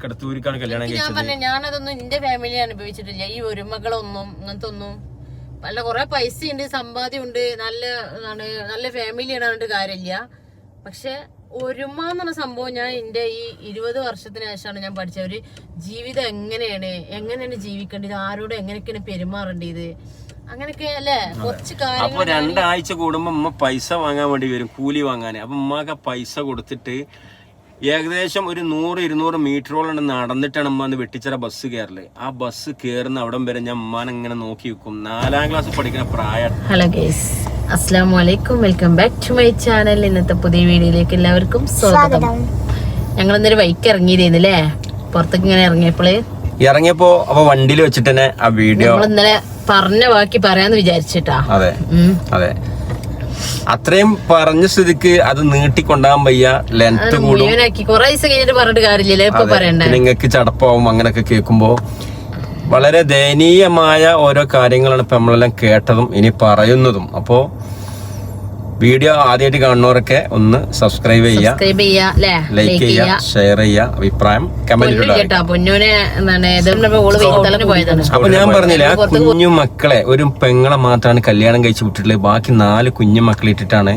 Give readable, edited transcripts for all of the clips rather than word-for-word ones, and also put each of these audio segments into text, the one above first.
കടത്തൂരിക്കാണ് കല്യാണം കഴിച്ചത്. ഞാനതൊന്നും എന്റെ ഫാമിലി അനുഭവിച്ചിട്ടില്ല. ഈ ഒരുമകളൊന്നും അങ്ങനത്തെ ഒന്നും. നല്ല കുറെ പൈസ ഉണ്ട്, സമ്പാദ്യം ഉണ്ട്, നല്ല ഫാമിലിയാണ് പറഞ്ഞിട്ട് കാര്യമില്ല. പക്ഷെ ഒരുമ എന്നുള്ള സംഭവം ഞാൻ എന്റെ ഈ 20 വർഷത്തിന് ശേഷമാണ് ഞാൻ പഠിച്ച. ഒരു ജീവിതം എങ്ങനെയാണ് ജീവിക്കേണ്ടത്, ആരോട് എങ്ങനെയൊക്കെയാണ് പെരുമാറേണ്ടത്, അങ്ങനെയൊക്കെ അല്ലേ കുറച്ച് കാര്യങ്ങൾ. അപ്പൊ 2 ആഴ്ച കൂടുമ്പോ ഉമ്മ പൈസ വാങ്ങാൻ വേണ്ടി വരും, കൂലി വാങ്ങാൻ. അപ്പൊ ഉമ്മക്ക് പൈസ കൊടുത്തിട്ട് ഏകദേശം ഒരു 100-200 മീറ്ററോളം നടന്നിട്ടാണ് ഉമ്മ വെട്ടിച്ചിറ ബസ് കയറല്. ആ ബസ് കയറുന്ന അവിടം വരെ ഞാൻ ഉമ്മാനെ ഇങ്ങനെ നോക്കി വെക്കും. 4ാം ക്ലാസ് പഠിക്കുന്ന പ്രായം. ഹലോ ഗൈസ്, അസ്സലാമു അലൈക്കും, welcome back to my channel. ഇന്നത്തെ പുതിയ വീഡിയോയിലേക്ക് എല്ലാവർക്കും സ്വാഗതം. ഞങ്ങൾ ഇന്നൊരു ബൈക്ക് ഇറങ്ങിയതല്ലേ, പുറത്തേക്ക് ഇങ്ങനെ ഇറങ്ങിയപ്പോ അപ്പൊ വണ്ടിയിൽ വെച്ചിട്ട് തന്നെ ആ വീഡിയോ ഇന്നലെ പറഞ്ഞ ബാക്കി പറയാന്ന് വിചാരിച്ചിട്ടാ. അതെ അതെ, അത്രയും പറഞ്ഞ സ്ഥിതിക്ക് അത് നീട്ടിക്കൊണ്ടാൻ വയ്യ, ലെങ്ത് കൂടും. നിങ്ങൾക്ക് ചടപ്പാവും അങ്ങനെയൊക്കെ കേൾക്കുമ്പോ. വളരെ ദയനീയമായ ഓരോ കാര്യങ്ങളാണ് ഇപ്പൊ നമ്മളെല്ലാം കേട്ടതും ഇനി പറയുന്നതും. അപ്പോ വീഡിയോ ആദ്യമായിട്ട് കാണുന്നവരൊക്കെ ഒന്ന് സബ്സ്ക്രൈബ് ചെയ്യുക, ലൈക്ക് ചെയ്യുക, ഷെയർ ചെയ്യുക, അഭിപ്രായം കമന്റ് ഇടുക. അപ്പൊ ഞാൻ പറഞ്ഞില്ല, കുഞ്ഞു മക്കളെ, ഒരു പെങ്ങളെ മാത്രമാണ് കല്യാണം കഴിച്ചു വിട്ടിട്ടുള്ളത്. ബാക്കി 4 കുഞ്ഞു മക്കളെ ഇട്ടിട്ടാണ്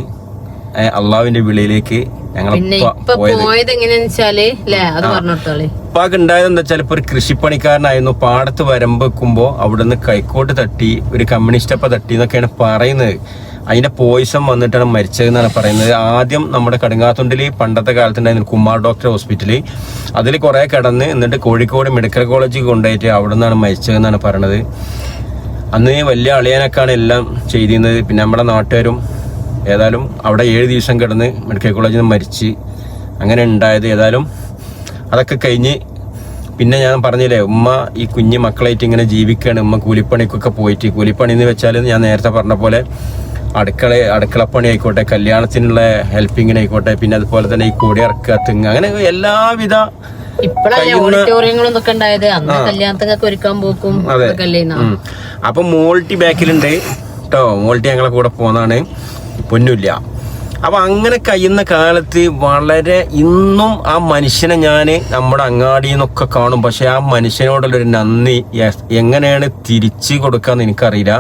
അള്ളാഹുവിന്റെ വിളിയിലേക്ക് ഞങ്ങൾ പോയത്. ഉപ്പാക്ക് ഉണ്ടായത് എന്താ വെച്ചാൽ ഇപ്പൊ ഒരു കൃഷിപ്പണിക്കാരനായിരുന്നു. പാടത്ത് വരമ്പ് വെക്കുമ്പോ അവിടുന്ന് കൈക്കോട്ട് തട്ടി, ഒരു കമ്മ്യൂണിസ്റ്റപ്പ തട്ടി എന്നൊക്കെയാണ് പറയുന്നത്. അതിന്റെ പോയിസം വന്നിട്ടാണ് മരിച്ചതെന്നാണ് പറയുന്നത്. ആദ്യം നമ്മുടെ കടുങ്ങാത്തുണ്ടിൽ പണ്ടത്തെ കാലത്തുണ്ടായിരുന്നു കുമാർ ഡോക്ടർ ഹോസ്പിറ്റല്, അതിൽ കുറെ കിടന്ന് എന്നിട്ട് കോഴിക്കോട് മെഡിക്കൽ കോളേജിൽ കൊണ്ടുപോയിട്ട് അവിടെ നിന്നാണ് മരിച്ചതെന്നാണ് പറയണത്. അന്ന് വലിയ അളിയാനൊക്കെയാണ് എല്ലാം ചെയ്തിരുന്നത്. പിന്നെ നമ്മുടെ നാട്ടുകാരും ഏതായാലും അവിടെ 7 ദിവസം കിടന്ന് മെഡിക്കൽ കോളേജിൽ നിന്ന് മരിച്ച് അങ്ങനെ ഉണ്ടായത്. ഏതായാലും അതൊക്കെ കഴിഞ്ഞ് പിന്നെ ഞാൻ പറഞ്ഞില്ലേ, ഉമ്മ ഈ കുഞ്ഞു മക്കളായിട്ട് ഇങ്ങനെ ജീവിക്കുകയാണ്. ഉമ്മ കൂലിപ്പണിക്കൊക്കെ പോയിട്ട്, കൂലിപ്പണി എന്ന് വെച്ചാൽ ഞാൻ നേരത്തെ പറഞ്ഞ പോലെ അടുക്കളപ്പണി ആയിക്കോട്ടെ, കല്യാണത്തിനുള്ള ഹെൽപ്പിങ്ങിനായിക്കോട്ടെ, പിന്നെ അതുപോലെ തന്നെ ഈ കൂടി ഇറക്കുക, തെങ്ങ്, അങ്ങനെ എല്ലാവിധ. അപ്പൊ മോൾട്ടി ബാക്കിലുണ്ട് കേട്ടോ. മോൾട്ടി ഞങ്ങളെ കൂടെ പോന്നാണ്, പൊന്നുമില്ല. അപ്പൊ അങ്ങനെ കഴിയുന്ന കാലത്ത് വളരെ ഇന്നും ആ മനുഷ്യനെ ഞാൻ നമ്മുടെ അങ്ങാടിയിൽ നിന്നൊക്കെ കാണും. പക്ഷെ ആ മനുഷ്യനോടുള്ളൊരു നന്ദി എങ്ങനെയാണ് തിരിച്ചു കൊടുക്കാന്ന് എനിക്കറിയില്ല.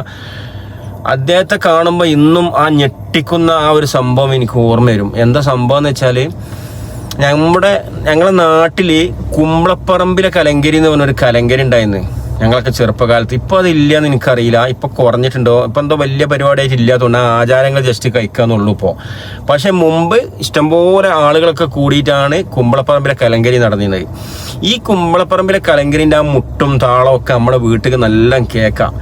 അദ്ദേഹത്തെ കാണുമ്പോൾ ഇന്നും ആ ഞെട്ടിക്കുന്ന ആ ഒരു സംഭവം എനിക്ക് ഓർമ്മ വരും. എന്താ സംഭവം എന്ന് വെച്ചാല്, ഞങ്ങളെ നാട്ടില് കുമ്പളപ്പറമ്പിലെ കലങ്കരി എന്ന് പറഞ്ഞൊരു കലങ്കരി ഉണ്ടായിരുന്നു ഞങ്ങളൊക്കെ ചെറുപ്പകാലത്ത്. ഇപ്പൊ അതില്ലാന്ന് എനിക്കറിയില്ല, ഇപ്പൊ കുറഞ്ഞിട്ടുണ്ടോ, ഇപ്പൊ എന്തോ വലിയ പരിപാടിയായിട്ട് ഇല്ലാത്തതുകൊണ്ട് ആ ആചാരങ്ങൾ ജസ്റ്റ് കഴിക്കാന്നുള്ളൂ ഇപ്പോ. പക്ഷെ മുമ്പ് ഇഷ്ടംപോലെ ആളുകളൊക്കെ കൂടിയിട്ടാണ് കുമ്പളപ്പറമ്പിലെ കലങ്കരി നടന്നിരുന്നത്. ഈ കുമ്പളപ്പറമ്പിലെ കലങ്കരിന്റെ ആ മുട്ടും താളവും ഒക്കെ നമ്മുടെ വീട്ടിൽ നല്ല കേൾക്കാം.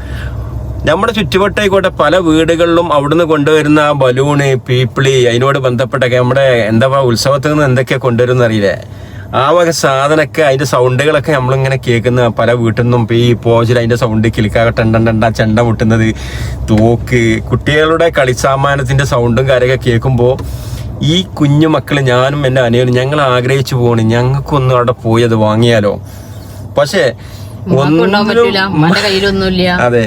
നമ്മുടെ ചുറ്റുവട്ടായിക്കോട്ടെ പല വീടുകളിലും അവിടുന്ന് കൊണ്ടുവരുന്ന ആ ബലൂണ്, പീപ്പിളി, അതിനോട് ബന്ധപ്പെട്ടൊക്കെ നമ്മുടെ എന്താ ഉത്സവത്തിൽ നിന്ന് എന്തൊക്കെയാ കൊണ്ടുവരുന്ന അറിയില്ലേ, ആ വക സാധനമൊക്കെ അതിന്റെ സൗണ്ടുകളൊക്കെ നമ്മളിങ്ങനെ കേൾക്കുന്ന പല വീട്ടിൽ നിന്നും. ഈ പോച്ചിൽ അതിന്റെ സൗണ്ട് കിളിക്കാക ടണ്ട ചെണ്ട മുട്ടുന്നത്, തോക്ക്, കുട്ടികളുടെ കളിസാമാനത്തിന്റെ സൗണ്ടും കാര്യമൊക്കെ കേൾക്കുമ്പോൾ ഈ കുഞ്ഞു മക്കള്, ഞാനും എൻ്റെ അനിയനും ഞങ്ങൾ ആഗ്രഹിച്ചു പോകണം, ഞങ്ങൾക്കൊന്നും അവിടെ പോയി അത് വാങ്ങിയാലോ. പക്ഷേ അതെ,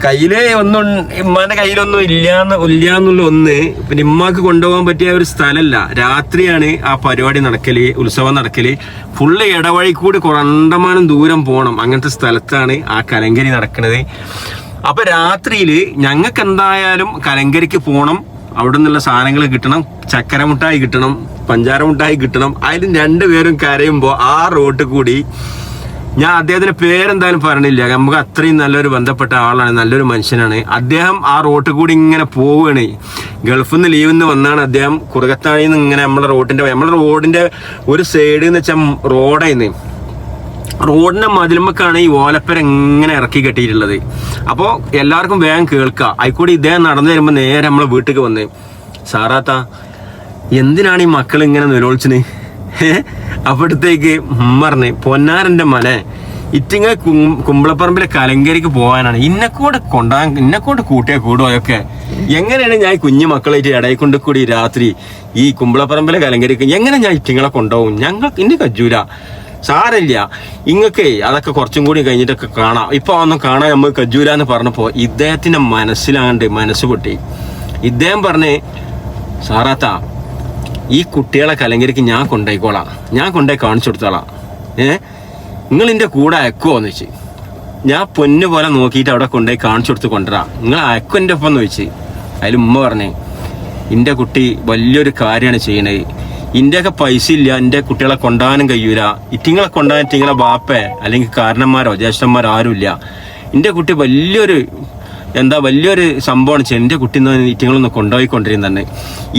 കയ്യില് ഒന്നും ഇമ്മാന്റെ കയ്യിലൊന്നും ഇല്ലാന്നുള്ള ഒന്ന്. പിന്നെ ഇമ്മാക്ക് കൊണ്ടുപോകാൻ പറ്റിയ ഒരു സ്ഥലമല്ല. രാത്രിയാണ് ആ പരിപാടി നടക്കല്, ഉത്സവം നടക്കല്. ഫുള്ള് ഇടവഴി കൂടി കണ്ടമാനം ദൂരം പോകണം. അങ്ങനത്തെ സ്ഥലത്താണ് ആ കലങ്കരി നടക്കുന്നത്. അപ്പൊ രാത്രിയില് ഞങ്ങൾക്ക് എന്തായാലും കലങ്കരിക്ക് പോകണം. അവിടെ നിന്നുള്ള സാധനങ്ങൾ കിട്ടണം, ചക്കര മുട്ടായി കിട്ടണം, പഞ്ചാര മുട്ടായി കിട്ടണം. അതിൽ 2 പേരും കരയുമ്പോ ആ റോഡ് കൂടി, ഞാൻ അദ്ദേഹത്തിന്റെ പേരെന്തായാലും പറഞ്ഞില്ല, നമുക്ക് അത്രയും നല്ലൊരു ബന്ധപ്പെട്ട ആളാണ്, നല്ലൊരു മനുഷ്യനാണ് അദ്ദേഹം. ആ റോഡ് കൂടി ഇങ്ങനെ പോവുകയാണ്. ഗൾഫിൽ നിന്ന് ലീവിൽ നിന്ന് വന്നാണ് അദ്ദേഹം. കുറുകത്താണിയിൽ നിന്ന് ഇങ്ങനെ നമ്മുടെ റോഡിന്റെ ഒരു സൈഡ് എന്ന് വെച്ചാൽ റോഡായിരുന്നു. റോഡിന്റെ മതിലുമ്പക്കാണ് ഈ ഓലപ്പര ഇങ്ങനെ ഇറക്കി കെട്ടിയിട്ടുള്ളത്. അപ്പോൾ എല്ലാവർക്കും വേഗം കേൾക്കുക. ആയിക്കൂടി ഇദ്ദേഹം നടന്നു വരുമ്പോൾ നേരെ നമ്മളെ വീട്ടിലേക്ക് വന്ന്, സാറാത്ത എന്തിനാണ് ഈ മക്കൾ ഇങ്ങനെ നിരോളിച്ചിന്? അപ്പോഴത്തേക്ക് പറഞ്ഞ്, പൊന്നാരന്റെ മനെ, ഇറ്റിങ്ങ കുമ്പളപ്പറമ്പിലെ കലങ്കരിക്ക് പോകാനാണ്, ഇന്നെക്കൊണ്ട് കൂട്ടിയാ കൂടുകയൊക്കെ. എങ്ങനെയാണ് ഞാൻ കുഞ്ഞു മക്കളായിട്ട് ഇടയിൽ കൊണ്ട് കൂടി രാത്രി ഈ കുമ്പളപ്പറമ്പിലെ കലങ്കരിക്ക് എങ്ങനെ ഞാൻ ഇറ്റിങ്ങളെ കൊണ്ടുപോകും? ഇന്നെ കജ്ജൂല. സാരമില്ല, ഇങ്ങൊക്കെ അതൊക്കെ കുറച്ചും കൂടി കഴിഞ്ഞിട്ടൊക്കെ കാണാം, ഇപ്പൊ ഒന്നും കാണാൻ നമുക്ക് കജ്ജൂല എന്ന് പറഞ്ഞപ്പോ ഇദ്ദേഹത്തിന്റെ മനസ്സിലാണ്ട് മനസ്സ് പൊട്ടി. ഇദ്ദേഹം പറഞ്ഞ്, സാറാത്ത ഈ കുട്ടികളെ കലങ്കരിക്ക് ഞാൻ കൊണ്ടുപോയി കാണിച്ചു കൊടുത്തോളാം. നിങ്ങൾ എൻ്റെ കൂടെ അയക്കുമോ എന്ന് വെച്ച്. ഞാൻ പൊന്നു പോലെ നോക്കിയിട്ട് അവിടെ കൊണ്ടുപോയി കാണിച്ചു കൊടുത്ത് കൊണ്ടുവരാം, നിങ്ങൾ അയക്കും എൻ്റെ ഒപ്പം എന്ന് വെച്ച്. അതിൽ ഉമ്മ പറഞ്ഞേ, എൻ്റെ കുട്ടി വലിയൊരു കാര്യമാണ് ചെയ്യണത്, ഇന്ത്യയൊക്കെ പൈസ ഇല്ല, എൻ്റെ കുട്ടികളെ കൊണ്ടുപോകാനും കഴിയൂല, ഇറ്റിങ്ങളെ കൊണ്ടുപോകാൻ ഇറ്റിങ്ങളെ ബാപ്പ അല്ലെങ്കിൽ കാരണന്മാരോ ജ്യേഷ്ഠന്മാരോ ആരുമില്ല, എൻ്റെ കുട്ടി വലിയൊരു സംഭവമാണ് ചെയ്യുന്നത്, എൻ്റെ കുട്ടി ഇറ്റിങ്ങളൊന്ന് കൊണ്ടുപോയിക്കൊണ്ടിരുന്ന തന്നെ.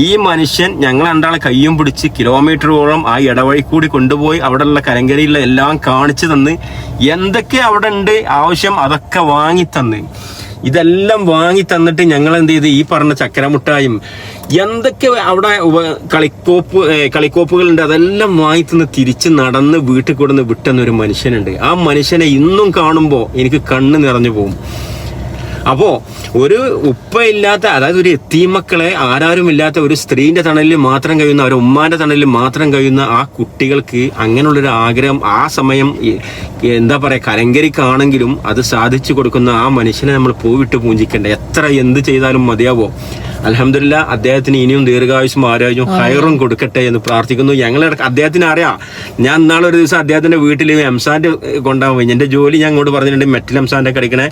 ഈ മനുഷ്യൻ ഞങ്ങൾ രണ്ടാളെ കയ്യും പിടിച്ച് കിലോമീറ്ററോളം ആ ഇടവഴി കൂടി കൊണ്ടുപോയി അവിടെയുള്ള കരങ്കരിയിലുള്ള എല്ലാം കാണിച്ചു തന്ന്, എന്തൊക്കെ അവിടെ ഉണ്ട് ആവശ്യം അതൊക്കെ വാങ്ങിത്തന്ന്, ഇതെല്ലാം വാങ്ങി തന്നിട്ട് ഞങ്ങൾ എന്ത് ചെയ്ത് ഈ പറഞ്ഞ ചക്കരമുട്ടായും എന്തൊക്കെ അവിടെ കളിക്കോപ്പുകളുണ്ട് അതെല്ലാം വാങ്ങി തന്ന് തിരിച്ച് നടന്ന് വീട്ടിൽ കൊടുന്ന് വിട്ടെന്നൊരു മനുഷ്യനുണ്ട്. ആ മനുഷ്യനെ ഇന്നും കാണുമ്പോൾ എനിക്ക് കണ്ണ് നിറഞ്ഞു പോകും. അപ്പോ ഒരു ഉപ്പയില്ലാത്ത, അതായത് ഒരു എത്തീമക്കളെ ആരാരുമില്ലാത്ത ഒരു സ്ത്രീന്റെ തണലിൽ മാത്രം കഴിയുന്ന, ഒരു ഉമ്മാന്റെ തണലിൽ മാത്രം കഴിയുന്ന ആ കുട്ടികൾക്ക് അങ്ങനെയുള്ളൊരു ആഗ്രഹം ആ സമയം എന്താ പറയാ കലങ്കരിക്കാണെങ്കിലും അത് സാധിച്ചു കൊടുക്കുന്ന ആ മനുഷ്യനെ നമ്മൾ പൂവിട്ട് പൂജിക്കണ്ടേ. എത്ര എന്ത് ചെയ്താലും മതിയാവോ. അൽഹംദുലില്ലാ അദ്ദേഹത്തിന് ഇനിയും ദീർഘായുസ്സും ആരോഗ്യവും ഹൈറും കൊടുക്കട്ടെ എന്ന് പ്രാർത്ഥിക്കുന്നു. ഞങ്ങൾ അദ്ദേഹത്തിന് അറിയാം. ഞാൻ ഇന്നാളൊരു ദിവസം അദ്ദേഹത്തിന്റെ വീട്ടിൽ എംസാന്റെ കൊണ്ടുപോയി. എന്റെ ജോലി ഞാൻ അങ്ങോട്ട് പറഞ്ഞിട്ടുണ്ട്, മെറ്റൽ എംസാന്റെ കടിക്കണ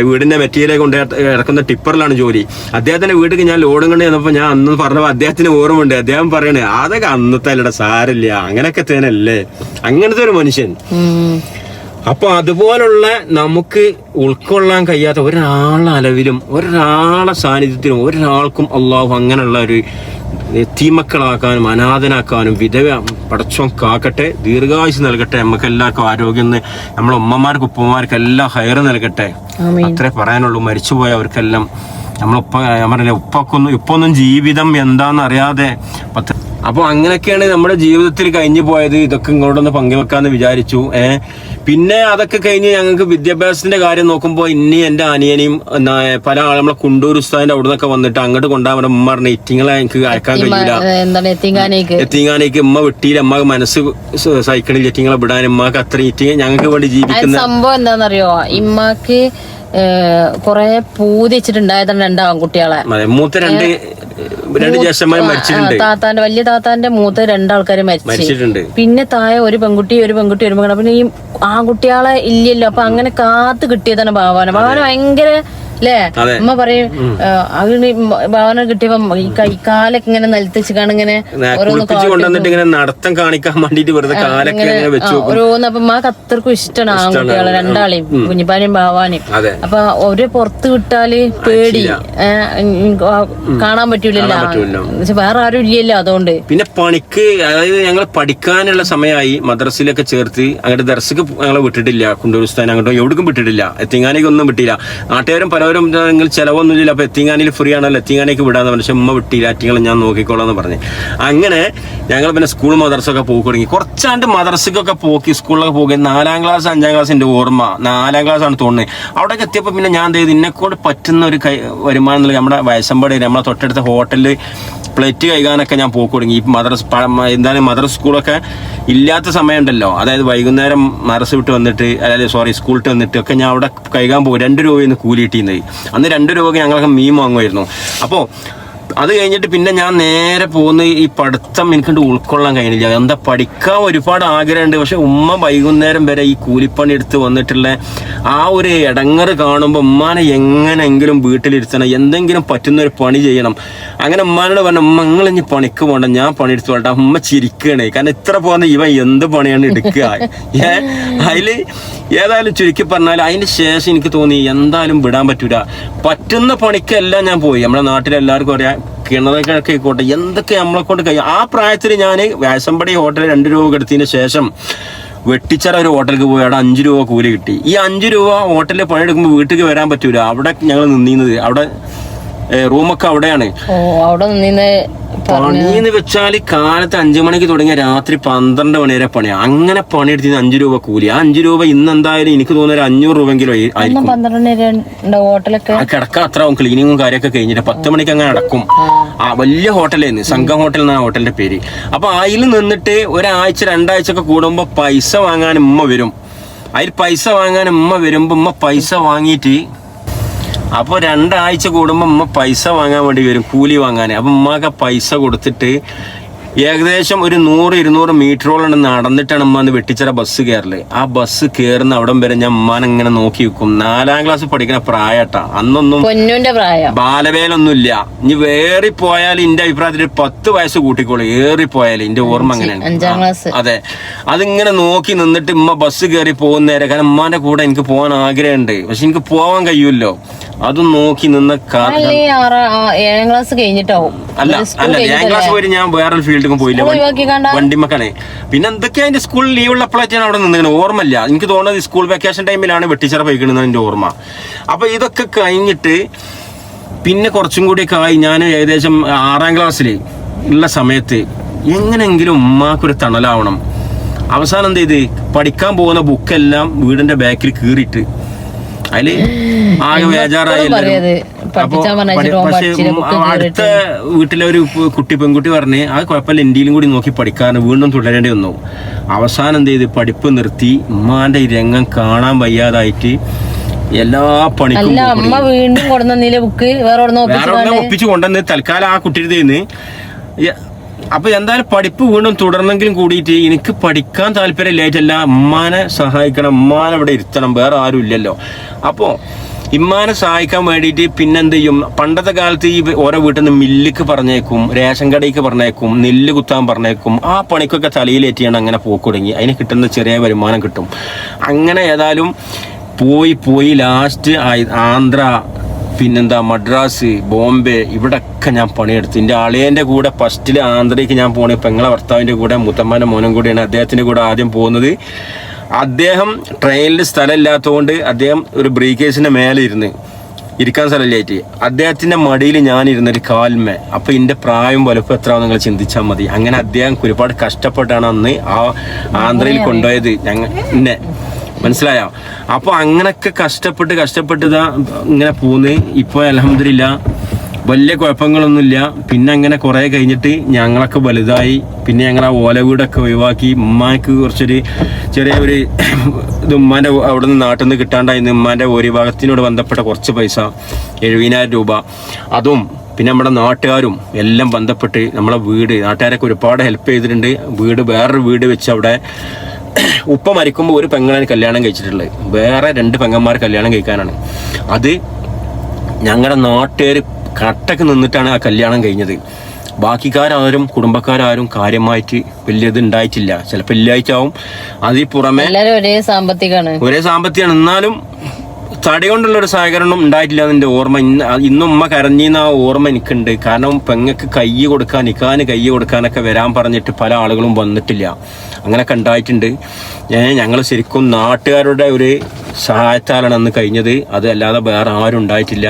വീടിന്റെ മെറ്റീരിയൽ കൊണ്ട് ഇറക്കുന്ന ടിപ്പറിലാണ് ജോലി. അദ്ദേഹത്തിന്റെ വീട്ടിൽ ഞാൻ ലോഡും കൊണ്ട് ചെന്നപ്പോൾ ഞാൻ അന്ന് പറഞ്ഞപ്പോൾ അദ്ദേഹത്തിന് ഓർമ്മയുണ്ട്. അദ്ദേഹം പറയണേ അതൊക്കെ അന്നത്തെ അല്ലട സാരില്ല, അങ്ങനെയൊക്കെ തന്നെയല്ലേ, അങ്ങനത്തെ ഒരു മനുഷ്യൻ. അപ്പൊ അതുപോലുള്ള നമുക്ക് ഉൾക്കൊള്ളാൻ കഴിയാത്ത ഒരാളുടെ അലവിലും ഒരാളുടെ സാന്നിധ്യത്തിലും ഒരാൾക്കും അള്ളാഹു അങ്ങനെയുള്ള ഒരു എത്തീമക്കളാക്കാനും അനാഥനാക്കാനും വിധവ പടച്ചോൻ കാക്കട്ടെ, ദീർഘായുസ് നൽകട്ടെ, നമുക്ക് എല്ലാവർക്കും ആരോഗ്യം, നമ്മളെ ഉമ്മമാർക്കും ഉപ്പമാർക്കും എല്ലാം ഹൈറ് നൽകട്ടെ. അത്രേ പറയാനുള്ളൂ. മരിച്ചുപോയവർക്കെല്ലാം ഉപ്പൊന്നും ജീവിതം എന്താന്ന് അറിയാതെ അപ്പോൾ അങ്ങനെയൊക്കെയാണ് നമ്മുടെ ജീവിതത്തിൽ കഴിഞ്ഞു പോയത്. ഇതൊക്കെ ഇങ്ങോട്ടൊന്ന് പങ്കുവെക്കാന്ന് വിചാരിച്ചു. പിന്നെ അതൊക്കെ കഴിഞ്ഞ് ഞങ്ങൾക്ക് വിദ്യാഭ്യാസത്തിന്റെ കാര്യം നോക്കുമ്പോൾ ഇനി എന്റെ അനിയനെയും പല ആളും നമ്മളെ കുണ്ടൂർ ഉസ്താദിന്റെ അവിടെ നിന്നൊക്കെ വന്നിട്ട് അങ്ങോട്ട് കൊണ്ടുപോകാൻ ഉമ്മ പറഞ്ഞ ഇറ്റിങ്ങളെ എനിക്ക് അയക്കാൻ കഴിയില്ല, എത്തിങ്ങാനേക്ക് ഉമ്മ വിട്ടിയില്ല, അമ്മക്ക് മനസ്സ് സൈക്കിളിൽ എറ്റിങ്ങളെ വിടാൻ ഉമ്മക്ക് അത്ര ഇറ്റിങ്ങ ഞങ്ങൾക്ക് വേണ്ടി ജീവിക്കുന്ന സംഭവം എന്താണെന്നറിയോ, ഇമ്മക്ക് കൊറേ പൂതി വെച്ചിട്ടുണ്ടായതാണ് രണ്ട് ആൺകുട്ടികളെ. മൂത്ത രണ്ട് ജ്യേഷ്ഠന്മാർ മരിച്ചിട്ടുണ്ട്. താത്താന്റെ വലിയ താത്താന്റെ മൂത്ത രണ്ടാൾക്കാര് മരിച്ചിട്ടുണ്ട്. പിന്നെ താഴെ ഒരു പെൺകുട്ടി ഒരു പെൺകുട്ടി. പിന്നെ ഈ ആൺകുട്ടികളെ ഇല്ലല്ലോ, അപ്പൊ അങ്ങനെ കാത്ത് കിട്ടിയതാണ് ഭാവന ഭയങ്കര അല്ലേ. അമ്മ പറയും അതിന് ഭാവന കിട്ടിയപ്പോ ഈ കൈക്കാലൊക്കെ ഇങ്ങനെ നിലത്തിച്ച് കാണിങ്ങനെ നടത്തം കാണിക്കാൻ വേണ്ടിട്ട് ഓരോന്ന്. അപ്പൊ അമ്മക്ക് അത്രക്കും ഇഷ്ടമാണ് ആൺകുട്ടികളെ രണ്ടാളെയും, കുഞ്ഞിപ്പാനെയും ഭാവാനെയും. അപ്പൊ ഒരു പുറത്ത് വിട്ടാല് പേടി, കാണാൻ പറ്റൂലല്ലോ, വേറെ ആരും ഇല്ലല്ലോ. അതുകൊണ്ട് പിന്നെ പണിക്ക്, അതായത് ഞങ്ങൾ പഠിക്കാനുള്ള സമയമായി, മദ്രസയിലൊക്കെ ചേർത്ത് അങ്ങോട്ട് ദർശക്ക് ഞങ്ങളെ വിട്ടിട്ടില്ല, കുണ്ടൂർ ഉസ്താദിനെ അങ്ങോട്ടും എവിടേക്കും വിട്ടിട്ടില്ല, എത്തിങ്ങാനേക്ക് ഒന്നും വിട്ടില്ല. നാട്ടുകാരും പലവരും ചെലവൊന്നുമില്ല, അപ്പൊ എത്തിങ്ങാനിൽ ഫ്രീ ആണല്ലോ, എത്തിങ്ങാനേക്ക് വിടാന്ന് പറഞ്ഞു. പക്ഷെ ഉമ്മ വിട്ടില്ല, അറ്റിങ്ങളെ ഞാൻ നോക്കിക്കോളാന്ന് പറഞ്ഞു. അങ്ങനെ ഞങ്ങൾ പിന്നെ സ്കൂൾ മദ്രസൊക്കെ പോയി തുടങ്ങി. കുറച്ചാണ്ട് മദ്രസക്കൊക്കെ പോക്കി, സ്കൂളിലൊക്കെ പോക്കി. 4ാം ക്ലാസ് 5ാം ക്ലാസ്സിന്റെ ഓർമ്മ, 4ാം ക്ലാസ് ആണ് തോന്നുന്നത്. അവിടേക്ക് എത്തിയപ്പോൾ പിന്നെ ഞാൻ ചെയ്ത് ഇന്നെക്കൊണ്ട് പറ്റുന്ന ഒരു വരുമാനം നൽകി നമ്മുടെ വയസ്സമ്പടി നമ്മളെ തൊട്ടടുത്ത ഹോട്ടലിൽ പ്ലേറ്റ് കഴുകാനൊക്കെ ഞാൻ പോയി തുടങ്ങി. ഈ എന്താണ് മദ്രസ സ്കൂളൊക്കെ ഇല്ലാത്ത സമയമുണ്ടല്ലോ, അതായത് വൈകുന്നേരം മദ്രസ വിട്ട് വന്നിട്ട്, അതായത് സ്കൂളിട്ട് വന്നിട്ട് ഒക്കെ ഞാൻ അവിടെ കഴുകാൻ പോകും. 2 രൂപയെന്ന് കൂലി കിട്ടിയിരുന്നത്. അന്ന് 2 രൂപയ്ക്ക് ഞങ്ങളൊക്കെ മീൻ വാങ്ങുമായിരുന്നു. അപ്പോൾ അത് കഴിഞ്ഞിട്ട് പിന്നെ ഞാൻ നേരെ പോകുന്ന ഈ പഠിത്തം എനിക്കൊണ്ട് ഉൾക്കൊള്ളാൻ കഴിയുന്നില്ല. എന്താ പഠിക്കാൻ ഒരുപാട് ആഗ്രഹമുണ്ട്, പക്ഷെ ഉമ്മ വൈകുന്നേരം വരെ ഈ കൂലിപ്പണി എടുത്ത് വന്നിട്ടുള്ള ആ ഒരു ഇടങ്ങറ് കാണുമ്പോൾ ഉമ്മാനെ എങ്ങനെയെങ്കിലും വീട്ടിലിരുത്തണം, എന്തെങ്കിലും പറ്റുന്ന ഒരു പണി ചെയ്യണം. അങ്ങനെ ഉമ്മാനോട് പറഞ്ഞു, ഉമ്മ നിങ്ങൾ ഇനി പണിക്ക് പോകണ്ട, ഞാൻ പണിയെടുത്ത് പോകട്ടെ. ഉമ്മ ചിരിക്കണേ, കാരണം ഇത്ര പോകുന്ന ഇവ എന്ത് പണിയാണ് എടുക്കുക. അതില് ഏതായാലും ചുരുക്കി പറഞ്ഞാൽ അതിന് ശേഷം എനിക്ക് തോന്നി എന്തായാലും വിടാൻ പറ്റൂല. പറ്റുന്ന പണിക്കെല്ലാം ഞാൻ പോയി. നമ്മുടെ നാട്ടിലെല്ലാവർക്കും അറിയാം, കിണറൊക്കെ ആയിക്കോട്ടെ, എന്തൊക്കെ നമ്മളെ കൊണ്ട് കഴിയും. ആ പ്രായത്തിൽ ഞാൻ വ്യാസമ്പടി ഹോട്ടലിൽ 2 രൂപ എടുത്തതിന് ശേഷം വെട്ടിച്ചറ ഒരു ഹോട്ടലിലേക്ക് പോയി. അവിടെ 5 രൂപ കൂലി കിട്ടി. ഈ 5 രൂപ ഹോട്ടലിൽ പണിയെടുക്കുമ്പോൾ വീട്ടിലേക്ക് വരാൻ പറ്റൂല. അവിടെ ഞങ്ങൾ നിന്നിരുന്നത്, അവിടെ റൂമൊക്കെ അവിടെയാണ്. പണിന്ന് വെച്ചാൽ കാലത്ത് 5 മണിക്ക് തുടങ്ങിയ രാത്രി 12 മണി വരെ പണിയാ. അങ്ങനെ പണിയെടുത്തിന് 5 രൂപ കൂലി. ആ 5 രൂപ ഇന്ന് എന്തായാലും എനിക്ക് തോന്നുന്ന 500 രൂപെങ്കിലും ആയിരിക്കും. കിടക്കാൻ അത്ര ആവും. ക്ലീനിങ്ങും കാര്യമൊക്കെ കഴിഞ്ഞിട്ട് 10 മണിക്ക് അങ്ങനെ അടക്കും. ആ വലിയ ഹോട്ടലായിരുന്നു, സംഘം ഹോട്ടൽ എന്നാണ് ഹോട്ടലിന്റെ പേര്. അപ്പൊ അതിൽ നിന്നിട്ട് ഒരാഴ്ച 2 ആഴ്ച ഒക്കെ കൂടുമ്പോ പൈസ വാങ്ങാൻ ഉമ്മ വരും. അതിൽ പൈസ വാങ്ങാൻ ഉമ്മ വരുമ്പോ ഉമ്മ പൈസ വാങ്ങിയിട്ട്, അപ്പോൾ 2 ആഴ്ച കൂടുമ്പോൾ ഉമ്മ പൈസ വാങ്ങാൻ വേണ്ടി വരും, കൂലി വാങ്ങാൻ. അപ്പം ഉമ്മക്ക് പൈസ കൊടുത്തിട്ട് ഏകദേശം ഒരു 100-200 മീറ്ററോളം നടന്നിട്ടാണ് ഉമ്മ വെട്ടിച്ചിറ ബസ് കയറല്. ആ ബസ് കയറുന്ന അവിടം വരെ ഞാൻ ഉമ്മാനെ ഇങ്ങനെ നോക്കി വെക്കും. 4ാം ക്ലാസ് പഠിക്കുന്ന പ്രായട്ടാ, അന്നൊന്നും ബാലവേലൊന്നും ഇല്ല. ഇനി വേറിപ്പോയാൽ എന്റെ അഭിപ്രായത്തിൽ 10 വയസ്സ് കൂട്ടിക്കോളൂ, ഏറിപ്പോയാൽ എന്റെ ഓർമ്മ അങ്ങനെയാണ്. അതെ, അതിങ്ങനെ നോക്കി നിന്നിട്ട് ഉമ്മ ബസ് കയറി പോകുന്നേരം, കാരണം ഉമ്മാന്റെ കൂടെ എനിക്ക് പോകാൻ ആഗ്രഹമുണ്ട്, പക്ഷെ എനിക്ക് പോവാൻ കഴിയൂല്ലോ. അതും നോക്കി നിന്ന് 7ാം ക്ലാസ് കഴിഞ്ഞിട്ടാവും. അല്ല 7ാം ക്ലാസ് പോയിട്ട് ഞാൻ വേറൊരു ഫീൽഡിലും പോയില്ല, വണ്ടിമക്കാണേ. പിന്നെ എന്തൊക്കെയാ എന്റെ സ്കൂളിൽ ലീവ് ഉള്ളപ്പോഴായിട്ട് ഞാൻ അവിടെ നിന്നിങ്ങനെ ഓർമ്മയില്ല. എനിക്ക് തോന്നുന്നത് സ്കൂൾ വെക്കേഷൻ ടൈമിലാണ് വെട്ടിച്ചിറ പോയിക്കണെന്നാണ് എന്റെ ഓർമ്മ. അപ്പൊ ഇതൊക്കെ കഴിഞ്ഞിട്ട് പിന്നെ കുറച്ചും കൂടിയൊക്കെ ആയി, ഞാൻ ഏകദേശം 6ാം ക്ലാസ്സിൽ ഉള്ള സമയത്ത് എങ്ങനെയെങ്കിലും ഉമ്മാക്കൊരു തണലാവണം. അവസാനം എന്ത് ചെയ്ത്, പഠിക്കാൻ പോകുന്ന ബുക്കെല്ലാം വീടിന്റെ ബാക്കിൽ കീറിയിട്ട് അതില് ആകെ ബേജാറായി. അപ്പൊ പക്ഷെ അടുത്ത വീട്ടിലെ ഒരു പെൺകുട്ടി പറഞ്ഞ് അത് കുഴപ്പമില്ല, ഇന്ത്യയിലും കൂടി നോക്കി പഠിക്കാൻ വീണ്ടും തുടരേണ്ടി വന്നു. അവസാനം എന്ത് ചെയ്ത് പഠിപ്പ് നിർത്തി. ഉമ്മാന്റെ ഈ രംഗം കാണാൻ വയ്യാതായിട്ട് എല്ലാ പണിക്കും വേറെ ഒപ്പിച്ച് കൊണ്ടുവന്ന് തൽക്കാലം ആ കുട്ടിയുടെ. അപ്പൊ എന്തായാലും പഠിപ്പ് വീണ്ടും തുടർന്നെങ്കിലും കൂടിയിട്ട് എനിക്ക് പഠിക്കാൻ താല്പര്യമില്ലായിട്ടല്ല, ഉമ്മാനെ സഹായിക്കണം, ഉമ്മാനെ ഇവിടെ ഇരുത്തണം, വേറെ ആരും ഇല്ലല്ലോ. അപ്പോ ഇമ്മാനെ സഹായിക്കാൻ വേണ്ടിയിട്ട് പിന്നെന്ത് ചെയ്യും, പണ്ടത്തെ കാലത്ത് ഈ ഓരോ വീട്ടിൽ നിന്ന് മില്ലിക്ക് പറഞ്ഞേക്കും, റേഷൻ കടയ്ക്ക് പറഞ്ഞേക്കും, നെല്ല് കുത്താൻ പറഞ്ഞേക്കും. ആ പണിക്കൊക്കെ തലയിലേറ്റിയാണ് അങ്ങനെ പോക്ക് തുടങ്ങി. അതിന് കിട്ടുന്ന ചെറിയ വരുമാനം കിട്ടും. അങ്ങനെ ഏതായാലും പോയി ലാസ്റ്റ് ആന്ധ്ര, പിന്നെന്താ മദ്രാസ്, ബോംബെ, ഇവിടൊക്കെ ഞാൻ പണിയെടുത്തു. എൻ്റെ അളിയൻ്റെ കൂടെ ഫസ്റ്റിൽ ആന്ധ്രയ്ക്ക് ഞാൻ പോണേ പെങ്ങളെ ഭർത്താവിൻ്റെ കൂടെ, മുത്തമ്മൻ്റെ മോനും കൂടെയാണ് അദ്ദേഹത്തിൻ്റെ കൂടെ ആദ്യം പോകുന്നത്. അദ്ദേഹം ട്രെയിനിൽ സ്ഥലമില്ലാത്തതുകൊണ്ട് അദ്ദേഹം ഒരു ബ്രീഫ് കേസിൻ്റെ മേലെ ഇരിക്കാൻ സ്ഥലമില്ലായിട്ട് അദ്ദേഹത്തിൻ്റെ മടിയിൽ ഞാനിരുന്നൊരു കാൽമേ. അപ്പോൾ എൻ്റെ പ്രായം വലുപ്പം എത്ര നിങ്ങൾ ചിന്തിച്ചാൽ മതി. അങ്ങനെ അദ്ദേഹം ഒരുപാട് കഷ്ടപ്പെട്ടാണ് അന്ന് ആ ആന്ധ്രയിൽ കൊണ്ടുപോയത് എന്നെ, മനസ്സിലായോ? അപ്പൊ അങ്ങനൊക്കെ കഷ്ടപ്പെട്ട് ഇതാ ഇങ്ങനെ പോന്ന്. ഇപ്പൊ അൽഹംദുലില്ലാ വലിയ കുഴപ്പങ്ങളൊന്നുമില്ല. പിന്നെ അങ്ങനെ കുറെ കഴിഞ്ഞിട്ട് ഞങ്ങളൊക്കെ വലുതായി. പിന്നെ ഞങ്ങൾ ആ ഓല വീടൊക്കെ ഒഴിവാക്കി. ഉമ്മാക്ക് കുറച്ചൊരു ചെറിയൊരു ഇത് ഉമ്മാന്റെ അവിടെ നിന്ന് നാട്ടിൽ നിന്ന് കിട്ടാണ്ടായിരുന്നു. ഉമ്മാന്റെ ഒരു വിഭാഗത്തിനോട് ബന്ധപ്പെട്ട കുറച്ച് പൈസ 70,000 രൂപ, അതും പിന്നെ നമ്മുടെ നാട്ടുകാരും എല്ലാം ബന്ധപ്പെട്ട് നമ്മളെ വീട്, നാട്ടുകാരൊക്കെ ഒരുപാട് ഹെൽപ്പ് ചെയ്തിട്ടുണ്ട്. വേറൊരു വീട് വെച്ച് അവിടെ ഉപ്പ മരിക്കുമ്പോൾ ഒരു പെങ്ങളാണ് കല്യാണം കഴിച്ചിട്ടുള്ളത്, വേറെ 2 പെങ്ങന്മാർ കല്യാണം കഴിക്കാനാണ്. അത് ഞങ്ങളുടെ നാട്ടുകാർ കട്ടക്ക് നിന്നിട്ടാണ് ആ കല്യാണം കഴിഞ്ഞത്. ബാക്കിക്കാരും കുടുംബക്കാരും കാര്യമായിട്ട് വലിയത് ഉണ്ടായിട്ടില്ല. ചിലപ്പോൾ ഇല്ലായിട്ടാവും. അതിൽ പുറമെ ഒരേ സാമ്പത്തികമാണ്. എന്നാലും തടി കൊണ്ടുള്ളൊരു സഹകരണം ഉണ്ടായിട്ടില്ല എന്നെ ഓർമ്മ. ഇന്നും ഉമ്മ കരഞ്ഞിന്ന് ആ ഓർമ്മ എനിക്കുണ്ട്. കാരണം പെങ്ങൾക്ക് നിക്കാന് കൈ കൊടുക്കാനൊക്കെ വരാൻ പറഞ്ഞിട്ട് പല ആളുകളും വന്നിട്ടില്ല. അങ്ങനെയൊക്കെ ഉണ്ടായിട്ടുണ്ട്. ഞങ്ങൾ ശരിക്കും നാട്ടുകാരുടെ ഒരു സഹായത്താലാണ് അന്ന് കഴിഞ്ഞത്. അതല്ലാതെ വേറെ ആരും ഉണ്ടായിട്ടില്ല.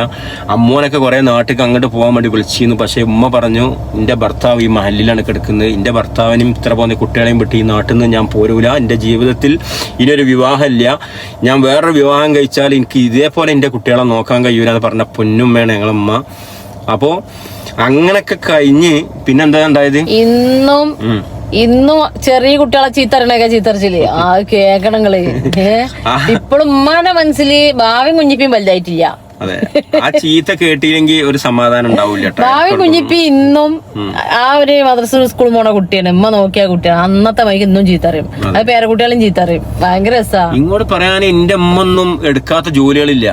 അമ്മോനൊക്കെ കുറേ നാട്ടിൽ അങ്ങോട്ട് പോകാൻ വേണ്ടി വിളിച്ചിരുന്നു. പക്ഷേ ഉമ്മ പറഞ്ഞു, എൻ്റെ ഭർത്താവ് ഈ മഹലിലാണ് കിടക്കുന്നത്, എൻ്റെ ഭർത്താവിനും ഇത്ര പോകുന്ന കുട്ടികളെയും വിട്ട് ഈ നാട്ടിൽ നിന്ന് ഞാൻ പോരൂല, എൻ്റെ ജീവിതത്തിൽ ഇനിയൊരു വിവാഹമില്ല, ഞാൻ വേറൊരു വിവാഹം കഴിച്ചാൽ എനിക്ക് ഇതേപോലെ എൻ്റെ കുട്ടികളെ നോക്കാൻ കഴിയൂല എന്ന് പറഞ്ഞ പൊന്നുമ്മയാണ് ഞങ്ങളമ്മ. അപ്പോൾ അങ്ങനൊക്കെ കഴിഞ്ഞ് പിന്നെന്താ ഉണ്ടായത്, ഇന്നും ചെറിയ കുട്ടികളെ ചീത്തറിച്ചില്ലേ ആ കേക്കണങ്ങള്. ഇപ്പോഴും ഉമ്മാന്റെ മനസ്സില് ഭാവി കുഞ്ഞിപ്പിയും വലുതായിട്ടില്ല. അതെ, ആ ചീത്ത കേട്ടില്ലെങ്കിൽ ഒരു സമാധാനം ഉണ്ടാവില്ല. ഭാവി കുഞ്ഞിപ്പി ഇന്നും ആ ഒരു മദ്രസ സ്കൂൾ പോണ കുട്ടിയാണ്. ഉമ്മ നോക്കിയ കുട്ടിയാണ്. അന്നത്തെ മൈക്ക് ഇന്നും ചീത്തറിയും. അത് പേരക്കുട്ടികളും ചീത്തറിയും. ഭയങ്കര രസാ. ഇങ്ങോട്ട് പറയാൻ എന്റെ അമ്മ ഒന്നും എടുക്കാത്ത ജോലികളില്ല.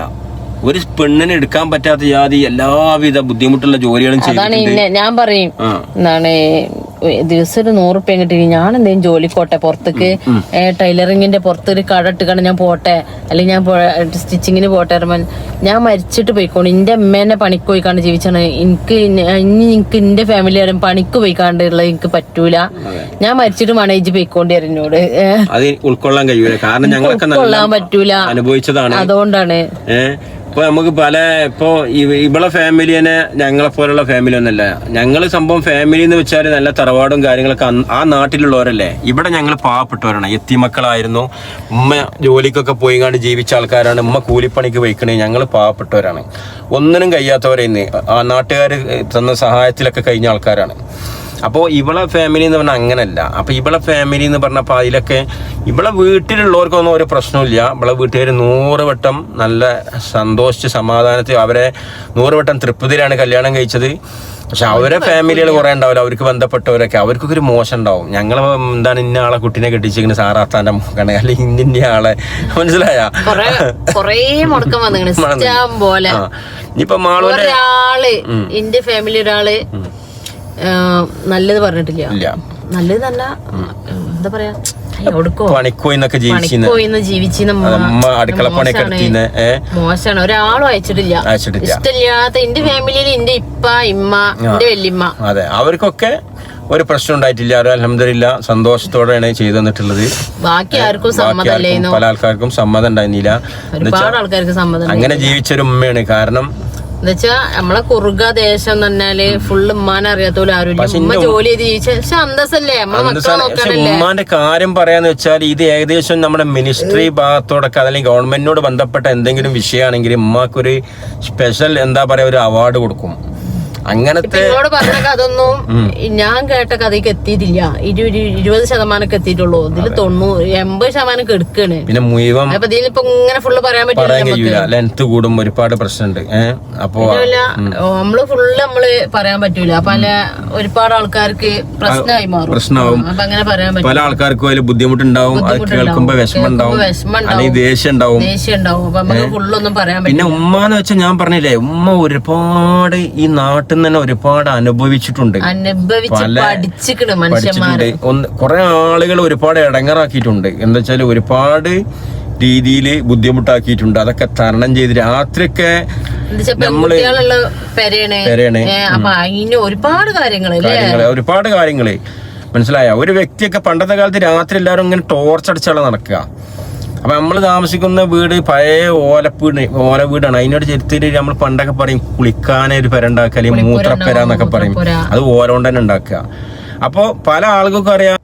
ഒരു പെണ്ണിന് എടുക്കാൻ പറ്റാത്ത ജാതി എല്ലാവിധ ബുദ്ധിമുട്ടുള്ള ജോലികളും ചെയ്തിട്ടുണ്ട്. ഞാൻ പറയും എന്താണ് ദിവസം ഒരു 100 റുപ്യ കിട്ടി ഞാൻ എന്തെങ്കിലും ജോലിക്കോട്ടെ, പുറത്തേക്ക് ടൈലറിങ്ങിന്റെ പുറത്തൊരു കട ഇട്ടുകൊണ്ട് ഞാൻ പോട്ടെ, അല്ലെങ്കിൽ ഞാൻ സ്റ്റിച്ചിങ്ങിന് പോട്ടെ. ഞാൻ മരിച്ചിട്ട് പോയിക്കോണ്ട് എന്റെ അമ്മേനെ പണിക്ക് പോയിക്കാണ്ട് ജീവിച്ചാണ്. എനിക്ക് എന്റെ ഫാമിലി ആരും പണിക്ക് പോയിക്കാണ്ടുള്ള എനിക്ക് പറ്റൂല. ഞാൻ മരിച്ചിട്ട് മണേജ് പോയിക്കോണ്ടി എന്നോട് ഉൾക്കൊള്ളാൻ കഴിയൂല. കാരണം ഉൾക്കൊള്ളാൻ പറ്റൂല, അനുഭവിച്ചതാണ്. അതുകൊണ്ടാണ് ഇപ്പൊ നമുക്ക് ഇപ്പൊ ഇവളെ ഫാമിലി തന്നെ ഞങ്ങളെ പോലുള്ള ഫാമിലി ഒന്നല്ല. ഞങ്ങള് സംഭവം ഫാമിലി എന്ന് വെച്ചാൽ നല്ല തറവാടും കാര്യങ്ങളൊക്കെ ആ നാട്ടിലുള്ളവരല്ലേ. ഇവിടെ ഞങ്ങൾ പാവപ്പെട്ടവരാണ്, എത്തിമക്കളായിരുന്നു. ഉമ്മ ജോലിക്കൊക്കെ പോയി കണ്ട് ജീവിച്ച ആൾക്കാരാണ്. ഉമ്മ കൂലിപ്പണിക്ക് പോയിക്കണേ. ഞങ്ങൾ പാവപ്പെട്ടവരാണ്, ഒന്നിനും കഴിയാത്തവരെന്ന് ആ നാട്ടുകാർ തന്ന സഹായത്തിലൊക്കെ കഴിഞ്ഞ ആൾക്കാരാണ്. അപ്പോൾ ഇവളെ ഫാമിലി എന്ന് പറഞ്ഞാൽ അങ്ങനല്ല. അപ്പോൾ ഇവളെ ഫാമിലി എന്ന് പറഞ്ഞപ്പോൾ അതിലൊക്കെ ഇവളെ വീട്ടിലുള്ളവർക്കൊന്നും ഒരു പ്രശ്നമില്ല. ഇവളെ വീട്ടുകാർ 100 വട്ടം നല്ല സന്തോഷിച്ച് സമാധാനത്തിൽ അവരെ 100 വട്ടം തൃപ്തിയിലാണ് കല്യാണം കഴിച്ചത്. പക്ഷെ അവരെ ഫാമിലികൾ കുറെ ഉണ്ടാവില്ല, അവർക്ക് ബന്ധപ്പെട്ടവരൊക്കെ അവർക്കൊക്കെ ഒരു മോശം ഉണ്ടാവും. ഞങ്ങള് എന്താണ് ഇന്ന ആളെ കുട്ടീനെ കെട്ടിച്ചിരിക്കുന്ന സാറാത്താന്റെ മോക്കാണ്, അല്ലെങ്കിൽ ഇന്ന ആളെ, മനസ്സിലായ ഇനിയിപ്പൊ ഒരാള് എന്റെ ഫാമിലി ഒരാള് നല്ലത് പറഞ്ഞിട്ടില്ല. നല്ലത് നല്ല എന്താ പറയാ, പണിക്കോയിന്നൊക്കെ മോശമാണ്. ഒരാളും അയച്ചിട്ടില്ല. ഇഷ്ടമില്ലാത്ത എന്റെ ഫാമിലിയിൽ എന്റെ ഇപ്പ ഇമ്മ എന്റെ വല്യമ്മ, അതെ, അവർക്കൊക്കെ ഒരു പ്രശ്നം ഉണ്ടായിട്ടില്ല. അവർ അൽഹംദുലില്ലാ സന്തോഷത്തോടെയാണ് ചെയ്തു തന്നിട്ടുള്ളത്. ബാക്കി ആർക്കും സമ്മതം, പല ആൾക്കാർക്കും സമ്മതം ഉണ്ടായിരുന്നില്ല. ഒരുപാട് ആൾക്കാർക്ക് സമ്മതം. അങ്ങനെ ജീവിച്ചൊരു ഉമ്മയാണ്. കാരണം എന്നുവെച്ചാ നമ്മളെ കുറുക ദേശം എന്ന് പറഞ്ഞാല് ഫുള്ള് ഉമ്മാനെ അറിയാത്തോലും ആരുമില്ല. ഉമ്മ ജോലി ചെയ്ത് ജീവിച്ച പക്ഷെ അന്തസ്സല്ലേ, നമ്മളെ മക്കളെ നോക്കാനല്ലേ. ഉമ്മാന്റെ കാര്യം പറയാന്ന് വെച്ചാൽ ഇത് ഏകദേശം നമ്മുടെ മിനിസ്ട്രി ഭാഗത്തോടൊക്കെ അല്ലെങ്കിൽ ഗവൺമെന്റിനോട് ബന്ധപ്പെട്ട എന്തെങ്കിലും വിഷയമാണെങ്കിൽ ഉമ്മാക്കൊരു സ്പെഷ്യൽ എന്താ പറയാ ഒരു അവാർഡ് കൊടുക്കും. അങ്ങനത്തെ പറഞ്ഞ അതൊന്നും ഞാൻ കേട്ട കഥയ്ക്ക് എത്തിയിട്ടില്ല. 20% എത്തിയിട്ടുള്ളൂ. ഇതില് 80% എടുക്കാണ്. പിന്നെ മുഴുവൻ അപ്പൊ ഇതിലിപ്പോ ഇങ്ങനെ ഫുള്ള് പറയാൻ പറ്റില്ല. ലെങ്ത് കൂടും, ഒരുപാട് പ്രശ്നമുണ്ട്. അപ്പൊ നമ്മള് ഫുള്ള് നമ്മള് പറയാൻ പറ്റൂല. പല ഒരുപാട് ആൾക്കാർക്ക് പ്രശ്നമായി മാറും, പ്രശ്നമാവും. അപ്പൊ അങ്ങനെ പറയാൻ പറ്റും. പല ആൾക്കാർക്കും അതിൽ ബുദ്ധിമുട്ടുണ്ടാവും, കേൾക്കുമ്പോ വിഷമം ഉണ്ടാവും, അല്ലെങ്കിൽ ദേഷ്യം ഉണ്ടാവും. അപ്പൊ നമുക്ക് ഫുള്ളൊന്നും പറയാൻ പറ്റില്ല. പിന്നെ ഉമ്മ എന്ന് വെച്ചാൽ ഞാൻ പറഞ്ഞില്ലേ, ഉമ്മ ഒരുപാട് ഈ നാട്ടിൽ തന്നെ ഒരുപാട് അനുഭവിച്ചിട്ടുണ്ട്. കുറെ ആളുകൾ ഒരുപാട് ഇടങ്ങറാക്കിയിട്ടുണ്ട്. എന്താ വെച്ചാൽ ഒരുപാട് രീതിയിൽ ബുദ്ധിമുട്ടാക്കിയിട്ടുണ്ട്. അതൊക്കെ തരണം ചെയ്ത് രാത്രിയൊക്കെ നമ്മള് ഒരുപാട് കാര്യങ്ങള് മനസ്സിലായ. ഒരു വ്യക്തിയൊക്കെ പണ്ടത്തെ കാലത്ത് രാത്രി എല്ലാവരും ഇങ്ങനെ ടോർച്ചടിച്ചാണ് നടക്കുക. അപ്പൊ നമ്മള് താമസിക്കുന്ന വീട് പഴയ ഓല വീടാണ്. അതിനോട് ചെറുത്തിട്ട് നമ്മൾ പണ്ടൊക്കെ പറയും കുളിക്കാനെ ഒരു പെര ഉണ്ടാക്കുക, അല്ലെങ്കിൽ മൂത്രപ്പെര എന്നൊക്കെ പറയും. അത് ഓല കൊണ്ട് തന്നെ ഉണ്ടാക്കുക. അപ്പൊ പല ആളുകൾക്കും അറിയാം.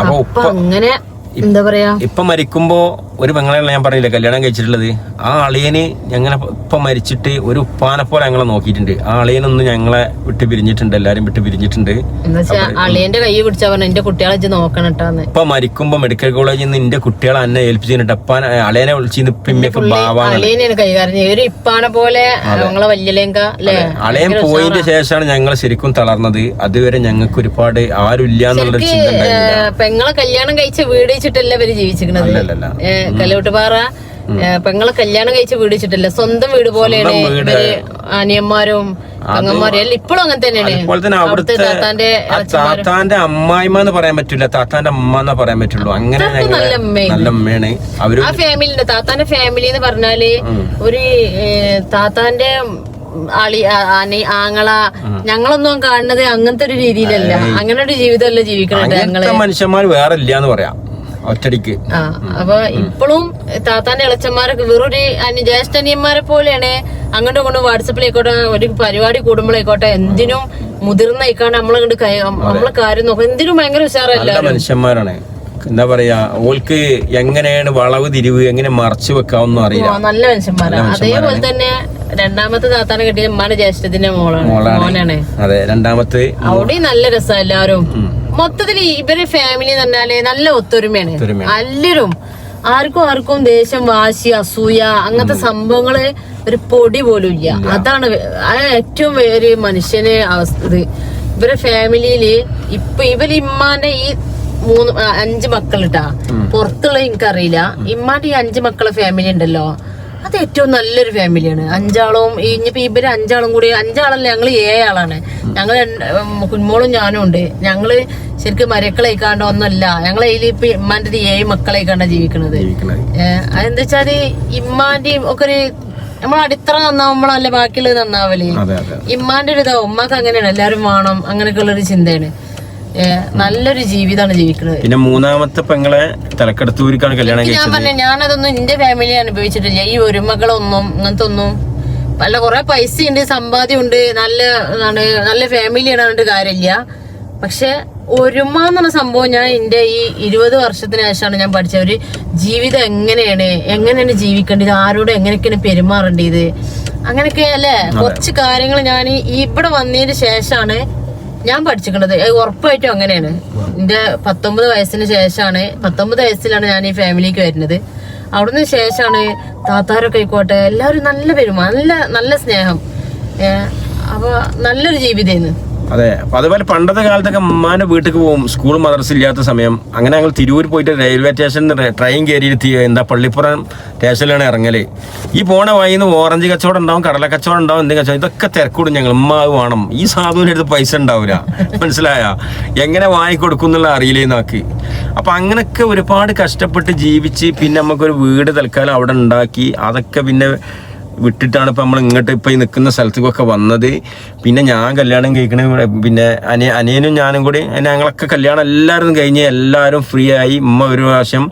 അപ്പൊ അങ്ങനെ എന്താ പറയാ, ഇപ്പൊ മരിക്കുമ്പോ ഒരു പെങ്ങളെയാണ് ഞാൻ പറഞ്ഞില്ലേ കല്യാണം കഴിച്ചിട്ടുള്ളത്. ആ അളിയന് ഞങ്ങളെ ഇപ്പൊ മരിച്ചിട്ട് ഒരു ഉപ്പാനെ പോലെ ഞങ്ങളെ നോക്കിയിട്ടുണ്ട്. ആ അളിയനൊന്നും ഞങ്ങളെ വിട്ട് പിരിഞ്ഞിട്ടുണ്ട്, എല്ലാരും വിട്ട് പിരിഞ്ഞിട്ടുണ്ട്. അളിയന്റെ കൈ പിടിച്ചാ പറഞ്ഞ എന്റെ കുട്ടികളെ നോക്കണട്ടാന്ന്. ഇപ്പൊ മരിക്കുമ്പോ മെഡിക്കൽ കോളേജിൽ നിന്ന് എന്റെ കുട്ടികളെ എന്നെ ഏൽപ്പിച്ചിട്ട് അപ്പാൻ അളിയനെ വിളിച്ചിട്ട് അളിയനെയാണ് കൈകാര്യം ഒരു ഇപ്പാനെ പോലെ അളിയൻ പോയതിന്റെ ശേഷമാണ് ഞങ്ങൾ ശരിക്കും തളർന്നത്. അതുവരെ ഞങ്ങൾക്ക് ഒരുപാട് ആരുമില്ല എന്നുള്ളൊരു ചിന്ത ഉണ്ടായിരുന്നില്ല. പെങ്ങളെ കല്യാണം കഴിച്ച വീട് വെച്ചിട്ടല്ല ഇവര് ജീവിച്ചിരിക്കുന്നത്. കലോട്ടുപാറ പെങ്ങളെ കല്യാണം കഴിച്ച് വീട് വെച്ചിട്ടില്ല, സ്വന്തം വീട് പോലെയാണ് ഇവര് അനിയന്മാരും പെങ്ങന്മാരും എല്ലാം ഇപ്പോഴും അങ്ങനെ തന്നെയാണ്. അതുപോലെ തന്നെ അവിടുത്തെ താത്താന്റെ അമ്മായിമ്മ എന്ന് പറയാൻ പറ്റൂല, താത്താന്റെ അമ്മ എന്ന് പറയാൻ പറ്റുള്ളൂ. അങ്ങനെ നല്ല അമ്മയാണ് അവര്. ആ ഫാമിലിന്റെ താത്താന്റെ ഫാമിലി എന്ന് പറഞ്ഞാല് ഒരു താത്താന്റെ ആങ്ങള ഞങ്ങളൊന്നും കാണുന്നത് അങ്ങനത്തെ ഒരു രീതിയിലല്ല. അങ്ങനെ ഒരു ജീവിതമല്ല ജീവിക്കണത് ഞങ്ങള്. മനുഷ്യന്മാർ വേറെ ഇല്ല എന്ന് പറയാം ഒറ്റടിക്ക്. അപ്പൊ ഇപ്പോഴും താത്താന്റെ ഇളച്ചന്മാരൊക്കെ വെറൊരു ജ്യേഷ്ഠനിയന്മാരെ പോലെയാണ്. അങ്ങോട്ടും ഇങ്ങോട്ടും വാട്സപ്പിലായിക്കോട്ടെ, ഒരു പരിപാടി കൂടുമ്പോഴായിക്കോട്ടെ, എന്തിനും മുതിർന്നയിക്കാണ്ട് നമ്മളെ നമ്മളെ കാര്യം നോക്കാം. എന്തിനും ഭയങ്കര ഉഷാറല്ല മനുഷ്യന്മാരാണ്. എന്താ പറയാ, ഓൾക്ക് എങ്ങനെയാണ് വളവ് തിരിവ് എങ്ങനെ മറച്ചു വെക്കാവൊന്നും അറിയില്ല. നല്ല മനുഷ്യന്മാരാണ്. അതേപോലെ തന്നെ രണ്ടാമത്തെ താത്താനെ കെട്ടിയ ഉമ്മാന്റെ ജ്യേഷ്ഠത്തിന്റെ മോനാണ്. അതെ, രണ്ടാമത്തെ അവിടെ നല്ല രസം. എല്ലാരും മൊത്തത്തില് ഇവര് ഫാമിലി എന്ന് പറഞ്ഞാല് നല്ല ഒത്തൊരുമയാണ്. എല്ലാരും ആർക്കും ദേഷ്യം, വാശി, അസൂയ അങ്ങനത്തെ സംഭവങ്ങള് ഒരു പൊടി പോലും ഇല്ല. അതാണ് ഏറ്റവും ഒരു മനുഷ്യന് ഇത്. ഇവരെ ഫാമിലിയില് ഇപ്പൊ ഇവര് ഇമ്മാന്റെ ഈ 5 മക്കളിട്ടാ, പുറത്തുള്ള എനിക്കറിയില്ല. ഇമ്മാന്റെ ഈ 5 മക്കളെ ഫാമിലി ഉണ്ടല്ലോ, അത് ഏറ്റവും നല്ലൊരു ഫാമിലിയാണ്. 5 ആളും ഇനിയിപ്പോ ഇവര് 5 ആളും കൂടി 5 ആളല്ല, ഞങ്ങള് 7 ആളാണ്. ഞങ്ങള് കുഞ്ഞോളും ഞാനും ഉണ്ട്. ഞങ്ങള് ശരിക്കും മരക്കളായിക്കാണ്ട് ഒന്നല്ല, ഞങ്ങളെ ഇപ്പൊ ഇമ്മാന്റെ 7 മക്കളായിക്കാണ്ടാ ജീവിക്കണത്. അതെന്താ വെച്ചാല് ഇമ്മാന്റെയും ഒക്കെ ഒരു നമ്മൾ അടിത്തറ നന്നാവുമ്പോഴല്ലേ ബാക്കിയുള്ളത് നന്നാവല്. ഇമ്മാന്റെ ഒരു ഇതാവും, ഉമ്മാക്ക് അങ്ങനെയാണ്, എല്ലാരും വേണം, അങ്ങനെയൊക്കെ ഉള്ളൊരു ചിന്തയാണ്. നല്ലൊരു ജീവിതമാണ് ജീവിക്കുന്നത്. പിന്നെ മൂന്നാമത്തെ പെങ്ങളെ തലക്കടത്തൂരിക്കാണ് കല്യാണം കഴിച്ചത്. ഞാൻ പറഞ്ഞ ഞാനതൊന്നും എന്റെ ഫാമിലി അനുഭവിച്ചിട്ടില്ല. ഈ ഒരുമകളൊന്നും അങ്ങനത്തെ ഒന്നും. പല കുറെ പൈസ ഉണ്ട്, സമ്പാദ്യം ഉണ്ട്, നല്ല ഫാമിലിയാണ്, പറഞ്ഞിട്ട് കാര്യമില്ല. പക്ഷെ ഒരുമ എന്നുള്ള സംഭവം ഞാൻ എന്റെ ഈ 20 വർഷത്തിന് ശേഷമാണ് ഞാൻ പഠിച്ച. ഒരു ജീവിതം എങ്ങനെയാണ് ജീവിക്കേണ്ടത്, ആരോട് എങ്ങനെയൊക്കെയാണ് പെരുമാറേണ്ടത്, അങ്ങനെയൊക്കെ അല്ലേ കുറച്ച് കാര്യങ്ങൾ ഞാൻ ഇവിടെ വന്നതിന് ശേഷമാണ് ഞാൻ പഠിച്ചിട്ടുള്ളത്. ഉറപ്പായിട്ടും അങ്ങനെയാണ്. എന്റെ 19 വയസ്സിന് ശേഷമാണ്, 19 വയസ്സിലാണ് ഞാൻ ഈ ഫാമിലിക്ക് വരുന്നത്. അവിടുന്ന് ശേഷമാണ് താത്താരൊക്കെ ആയിക്കോട്ടെ എല്ലാവരും നല്ല പെരുമാ, നല്ല സ്നേഹം. അപ്പൊ നല്ലൊരു ജീവിതമായിരുന്നു. അതെ. അപ്പൊ അതുപോലെ പണ്ടത്തെ കാലത്തൊക്കെ ഉമ്മാന്റെ വീട്ടിൽ പോകും, സ്കൂൾ മദ്രസ ഇല്ലാത്ത സമയം. അങ്ങനെ ഞങ്ങൾ തിരൂർ പോയിട്ട് റെയിൽവേ സ്റ്റേഷനിൽ ട്രെയിൻ കയറിയിട്ട് പള്ളിപ്പുറം സ്റ്റേഷനിലാണ് ഇറങ്ങല്. ഈ പോണ വഴിന്ന് ഓറഞ്ച് കച്ചവടം ഉണ്ടാവും, കടല കച്ചവടം ഉണ്ടാവും, എന്തെങ്കിലും കച്ചവടം, ഇതൊക്കെ തിരക്കൂടും ഞങ്ങൾ. ഉമ്മ അത് വേണം, ഈ സാധുവിൻ്റെ അടുത്ത് പൈസ ഉണ്ടാവില്ല, മനസ്സിലായ, എങ്ങനെ വാങ്ങിക്കൊടുക്കും എന്നുള്ള അറിയില്ലേന്നാക്കി. അപ്പൊ അങ്ങനൊക്കെ ഒരുപാട് കഷ്ടപ്പെട്ട് ജീവിച്ച് പിന്നെ നമുക്കൊരു വീട് തൽക്കാലം അവിടെ ഉണ്ടാക്കി. അതൊക്കെ പിന്നെ വിട്ടിട്ടാണ് ഇപ്പം നമ്മൾ ഇങ്ങോട്ട് ഇപ്പം ഈ നിൽക്കുന്ന സ്ഥലത്തേക്കൊക്കെ വന്നത്. പിന്നെ ഞാൻ കല്യാണം കഴിക്കണ പിന്നെ അനിയനും ഞാനും കൂടി ഞങ്ങളൊക്കെ കല്യാണം എല്ലാവരും കഴിഞ്ഞ് എല്ലാവരും ഫ്രീ ആയി. ഉമ്മ ഒരു പ്രാവശ്യം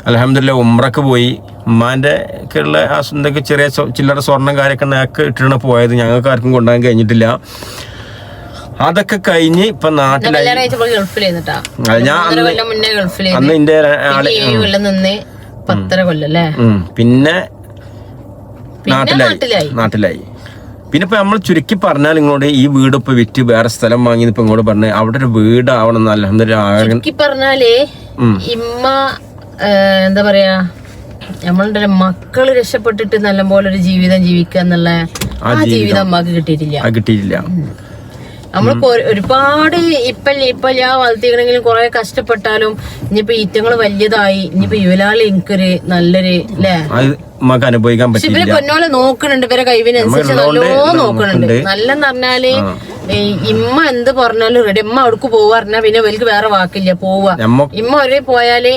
അൽഹംദുലില്ലാ ഉംറക്ക് പോയി. ഉമ്മാൻ്റെ ഒക്കെ ഉള്ള ആ എന്തൊക്കെ ചെറിയ ചില്ലറ സ്വർണ്ണം കാര്യമൊക്കെ ഞങ്ങൾക്ക് ഇട്ടിട്ടാണ് പോയത്. ഞങ്ങൾക്ക് ആർക്കും കൊണ്ടുപോകാൻ കഴിഞ്ഞിട്ടില്ല. അതൊക്കെ കഴിഞ്ഞ് ഇപ്പൊ നാട്ടിലായി. ഞാൻ അന്ന് എന്റെ പിന്നെ നാട്ടിലായി. പിന്നെ ഇപ്പൊ നമ്മൾ ചുരുക്കി പറഞ്ഞാൽ ഇങ്ങോട്ട് ഈ വീട് ഇപ്പൊ വിറ്റ് വേറെ സ്ഥലം വാങ്ങി ഇപ്പൊ ഇങ്ങോട്ട് പറഞ്ഞ് അവിടെ ഒരു വീട് ആവണം ചുരുക്കി പറഞ്ഞാലേ ഇമ്മ എന്താ പറയാ, നമ്മളുടെ മക്കള് രക്ഷപ്പെട്ടിട്ട് നല്ലപോലെ ഒരു ജീവിതം ജീവിക്കുക എന്നുള്ള ആ ജീവിതം അമ്മക്ക് കിട്ടിയിട്ടില്ല. നമ്മൾക്ക് ഒരുപാട് ഇപ്പൊ ഞാൻ വളർത്തിക്കണെങ്കിലും കുറെ കഷ്ടപ്പെട്ടാലും ഇനിയിപ്പോ ഈറ്റങ്ങള് വലിയതായി, ഇനിയിപ്പോ ഇവലാളി എനിക്കൊരു നല്ലൊരു അല്ലേ അനുഭവിക്കാൻ പറ്റും. ഇവരെ പൊന്നോലെ നോക്കണുണ്ട്, ഇവരെ കഴിവിനനുസരിച്ച് നല്ലോണം നോക്കണുണ്ട്. നല്ലെന്ന് പറഞ്ഞാല് ഇമ്മ എന്ത് പറഞ്ഞാലും റെഡി. ഇമ്മ അവിടേക്ക് പോവാ പറഞ്ഞാൽ പിന്നെ ഇവർക്ക് വേറെ വാക്കില്ല, പോവാ. ഇമ്മ ഒരേ പോയാല്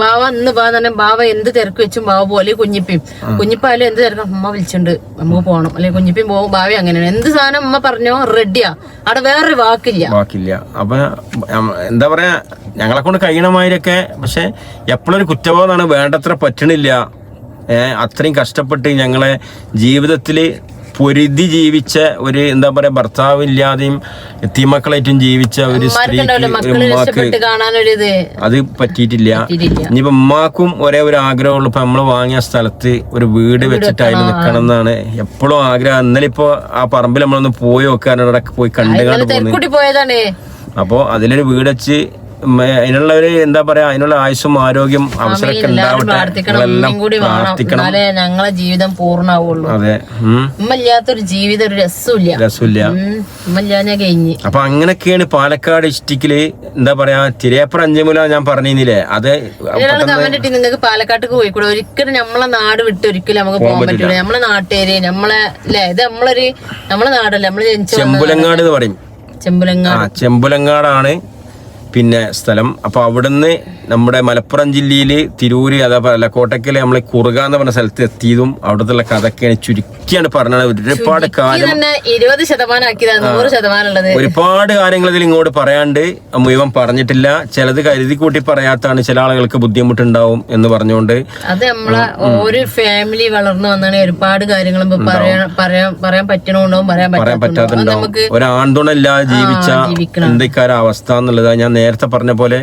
ബാവ ഇന്ന് ബാ തന്നെ ബാവ എന്ത് തിരക്ക് വെച്ചും ബാവ പോലെ കുഞ്ഞിപ്പായാലും എന്ത് തിരക്കും അമ്മ വിളിച്ചിട്ടുണ്ട് നമുക്ക് പോകണം, അല്ലെങ്കിൽ കുഞ്ഞിപ്പിയും പോകും. ഭാവി അങ്ങനെയാണ്, എന്ത് സാധനം അമ്മ പറഞ്ഞോ റെഡിയാ, അവിടെ വേറൊരു വാക്കില്ല. അപ്പൊ എന്താ പറയാ, ഞങ്ങളെ കൊണ്ട് കഴിയണമാതിരിയൊക്കെ. പക്ഷെ എപ്പോഴും ഒരു കുറ്റബോധമാണ്, വേണ്ടത്ര പറ്റണില്ല. അത്രയും കഷ്ടപ്പെട്ട് ഞങ്ങളെ ജീവിതത്തിൽ പൊരുതി ജീവിച്ച ഒരു എന്താ പറയാ, ഭർത്താവില്ലാതെയും എത്തിമക്കളായിട്ടും ജീവിച്ച ഒരു സ്ത്രീക്ക് അത് പറ്റിയിട്ടില്ല. ഇനിയിപ്പോ ഉമ്മാക്കും ഒരേ ഒരു ആഗ്രഹമുള്ളൂ, ഇപ്പൊ നമ്മള് വാങ്ങിയ സ്ഥലത്ത് ഒരു വീട് വെച്ചിട്ട് അതിൽ നിൽക്കണം എന്നാണ് എപ്പോഴും ആഗ്രഹം. ഇന്നലെ ഇപ്പൊ ആ പറമ്പിൽ നമ്മളൊന്ന് പോയി നോക്കാനാണ്, പോയി കണ്ടുകാണ്ട് പോകുന്നത്. അപ്പോ അതിലൊരു വീട് വെച്ച് അതിനുള്ള ഒരു എന്താ പറയാ, അതിനുള്ള ആയുസ്സും ആരോഗ്യം അവസരമൊക്കെ ഉണ്ടാവട്ടെ. പ്രാർത്ഥിക്കണം, ഞങ്ങളെ ജീവിതം പൂർണ്ണമാവുള്ളൂ. അതെ, ഉമ്മല്ലാത്തൊരു ജീവിതം ഒരു രസമില്ല. കഴിഞ്ഞ് അപ്പൊ അങ്ങനെയൊക്കെയാണ് പാലക്കാട് ഡിസ്ട്രിക്റ്റില് എന്താ പറയാ, തിരേപ്പുറ അഞ്ചുമുല ഞാൻ പറഞ്ഞില്ലേ. അത് കമന്റ് നിങ്ങൾക്ക് പാലക്കാട്ടേക്ക് പോയിക്കൂടെ? ഒരിക്കലും നമ്മളെ നാട് വിട്ട് ഒരിക്കലും നമുക്ക് പോകാൻ പറ്റൂല. നമ്മളെ നാട്ടുകാര് നമ്മളെ അല്ലെ, ഇത് നമ്മളെ നാടല്ലേ, നമ്മള് ജനിച്ച ചെമ്പുലങ്ങാട് എന്ന് പറയും. ചെമ്പുലങ്ങാടാണ് പിന്നെ സ്ഥലം. അപ്പൊ അവിടുന്ന് നമ്മുടെ മലപ്പുറം ജില്ലയില് തിരൂര് അതേപോലെ കോട്ടക്കല് നമ്മളെ കുറുക എന്ന് പറഞ്ഞ സ്ഥലത്ത് എത്തിയതും അവിടുത്തെ കഥയൊക്കെയാണ് ചുരുക്കിയാണ് പറഞ്ഞത്. ഒരുപാട് കാര്യം 20% ഒരുപാട് കാര്യങ്ങൾ ഇതിൽ ഇങ്ങോട്ട് പറയാണ്ട് മുഴുവൻ പറഞ്ഞിട്ടില്ല. ചിലത് കരുതി കൂട്ടി പറയാത്താണ്, ചില ആളുകൾക്ക് ബുദ്ധിമുട്ടുണ്ടാവും എന്ന് പറഞ്ഞുകൊണ്ട്. അത് നമ്മളെ ഒരു ഫാമിലി വളർന്നു വന്നാണ് ഒരുപാട് കാര്യങ്ങളും പറയാൻ പറ്റണുണ്ടാവും, പറയാൻ പറ്റാത്തുണ്ടാവും. ഒരാൺതുണല്ലാതെ ജീവിച്ച എന്തൊക്കെ അവസ്ഥ എന്നുള്ളത് ഞാൻ നേരത്തെ പറഞ്ഞ പോലെ.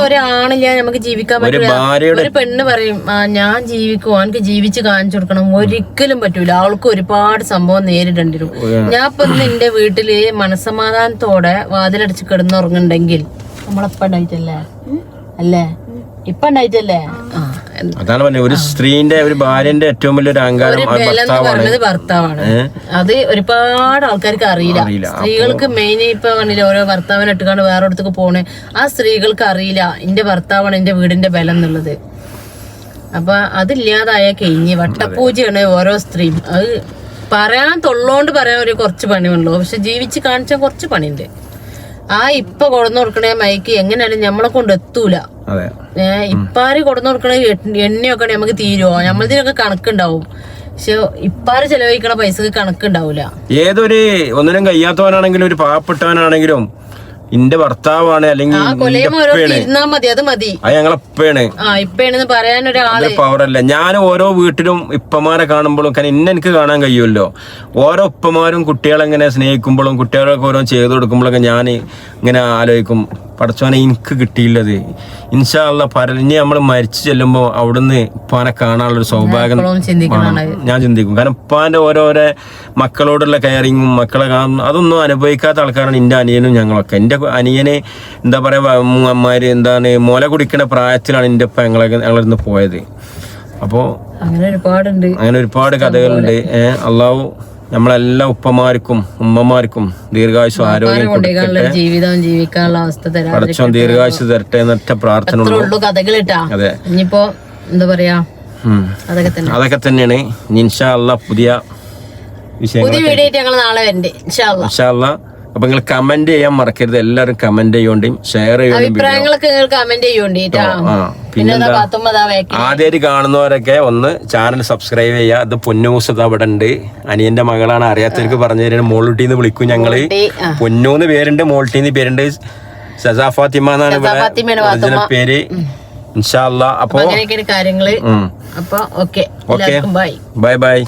ഒരാണില്ല നമുക്ക് ജീവിക്കാൻ പറ്റില്ല. ഒരു പെണ്ണ് പറയും ഞാൻ ജീവിക്കും, എനിക്ക് ജീവിച്ച് കാണിച്ചു കൊടുക്കണം, ഒരിക്കലും പറ്റൂല. അവൾക്ക് ഒരുപാട് സംഭവം നേരിടേണ്ടി വരും. ഞാൻ ഇപ്പൊ എന്റെ വീട്ടില് മനസ്സമാധാനത്തോടെ വാതിലടച്ച് കിടന്നുറങ്ങുന്നുണ്ടെങ്കിൽ നമ്മളെപ്പ ഉണ്ടായിട്ടല്ലേ അല്ലേ, ഇപ്പൊ ഉണ്ടായിട്ടല്ലേ. അതാണ് പറഞ്ഞത്, ഒരു സ്ത്രീന്റെ ഒരു ഭാര്യന്റെ ഏറ്റവും വലിയൊരു അഹങ്കാരം ഭർത്താവാണ്. അത് ഒരുപാട് ആൾക്കാർക്ക് അറിയില്ല. സ്ത്രീകൾക്ക് മെയിൻ ഇപ്പൊ കണ്ടില്ല, ഓരോ ഭർത്താവിനെ ഇട്ടുകാണ്ട് വേറെ അടുത്തേക്ക് പോണേ, ആ സ്ത്രീകൾക്ക് അറിയില്ല എന്റെ ഭർത്താവാണ് എന്റെ വീടിന്റെ ബലം എന്നുള്ളത്. അപ്പൊ അതില്ലാതായ കഴിഞ്ഞ് വട്ടപ്പൂജയാണ് ഓരോ സ്ത്രീയും. അത് പറയാൻ തൊള്ളോണ്ട് പറയാൻ ഒരു കുറച്ച് പണിയുള്ളൂ, പക്ഷെ ജീവിച്ച് കാണിച്ചാൽ കുറച്ച് പണിയുണ്ട്. ആ ഇപ്പൊ കൊടുന്നു കൊടുക്കണേ മൈക്ക് എങ്ങനെയാലും ഞമ്മളെ കൊണ്ട് എത്തൂല. ഇപ്പാര് കൊടുന്നു കൊടുക്കണ എണ്ണയൊക്കെ നമുക്ക് തീരുവോ, നമ്മളതിനൊക്കെ കണക്കുണ്ടാവും. പക്ഷെ ഇപ്പാര് ചെലവഴിക്കണ പൈസക്ക് കണക്കുണ്ടാവൂല. ഏതൊരു ഒന്നിനും കഴിയാത്തവനാണെങ്കിലും ഒരു പാവപ്പെട്ടവനാണെങ്കിലും എന്റെ ഭർത്താവാണ് അല്ലെങ്കിൽ മതി, അത് മതി, അത് ഞങ്ങളെപ്പേണ് ഇപ്പേണെന്ന് പറയാനൊരാള് പവറല്ല. ഞാൻ ഓരോ വീട്ടിലും ഇപ്പമാരെ കാണുമ്പോഴും കാരണം എനിക്ക് കാണാൻ കഴിയുമല്ലോ, ഓരോ ഉപ്പമാരും കുട്ടികളെങ്ങനെ സ്നേഹിക്കുമ്പോഴും കുട്ടികളൊക്കെ ഓരോ ചെയ്തു കൊടുക്കുമ്പോഴൊക്കെ ഞാൻ ഇങ്ങനെ ആലോചിക്കും, പടച്ചോനെ എനിക്ക് കിട്ടിയില്ലത്. ഇൻഷാ അല്ലാഹ് പറഞ്ഞ് നമ്മൾ മരിച്ചു ചെല്ലുമ്പോൾ അവിടുന്ന് ഉപ്പാനെ കാണാനുള്ളൊരു സൗഭാഗ്യം ഞാൻ ചിന്തിക്കും. കാരണം ഉപ്പാന്റെ ഓരോരോ മക്കളോടുള്ള കെയറിങ്ങും മക്കളെ അതൊന്നും അനുഭവിക്കാത്ത ആൾക്കാരാണ് എൻ്റെ അനിയനും ഞങ്ങളൊക്കെ. എൻ്റെ അനിയന് എന്താ പറയാ, എന്താണ് മുല കുടിക്കുന്ന പ്രായത്തിലാണ് എൻ്റെ ഉപ്പ ഞങ്ങളിന്ന് പോയത്. അപ്പോൾ അങ്ങനെ ഒരുപാട് കഥകളുണ്ട്. അള്ളാഹു നമ്മളെല്ലാ ഉപ്പമാർക്കും ഉമ്മമാർക്കും ദീർഘായുസും ആരോഗ്യം കൊടുക്കട്ടെ, ജീവിതം ജീവിക്കാനുള്ള അവസ്ഥ തരാം, പടച്ചോൻ ദീർഘായുസ് തരട്ടെ എന്നൊറ്റ പ്രാർത്ഥന ഉള്ളൂ. കഥകളിട്ടാ അതെ, ഇനിയിപ്പോ എന്താ പറയാ, അതൊക്കെ തന്നെയാണ്. ഇൻഷാ അല്ലാഹ് പുതിയ വിഷയങ്ങൾ പുതിയ വീഡിയോ ആയിട്ട് ഞങ്ങൾ നാളെ വരണ്ടേ ഇൻഷാ അല്ലാഹ്. അപ്പൊ നിങ്ങൾ കമന്റ് ചെയ്യാൻ മറക്കരുത്, എല്ലാവരും കമന്റ് ചെയ്യോണ്ടും ഷെയർ ചെയ്യോണ്ടും അഭിപ്രായങ്ങളൊക്കെ നിങ്ങൾ കമന്റ് ചെയ്യോണ്ടിട്ടാ. ആദ്യമായിട്ട് കാണുന്നവരൊക്കെ ഒന്ന് ചാനൽ സബ്സ്ക്രൈബ് ചെയ്യുക. അത് പൊന്നൂസ് ഇതാ ഇവിടെ ഉണ്ട്, അനിയന്റെ മകളാണ്, അറിയാത്തവർക്ക് പറഞ്ഞു തരുന്നത്. മോളുട്ടീന്ന് വിളിക്കും ഞങ്ങള്, പൊന്നൂന്ന് പേരുണ്ട്, മോൾട്ടീന്ന് പേരുണ്ട്, സസാ ഫാത്തിമ എന്നാണ് ഇവിടെ പേര്. ഇൻഷാ അല്ലാഹ്. അപ്പൊ കാര്യങ്ങള്. അപ്പൊ ഓക്കെ, ബൈ ബൈ.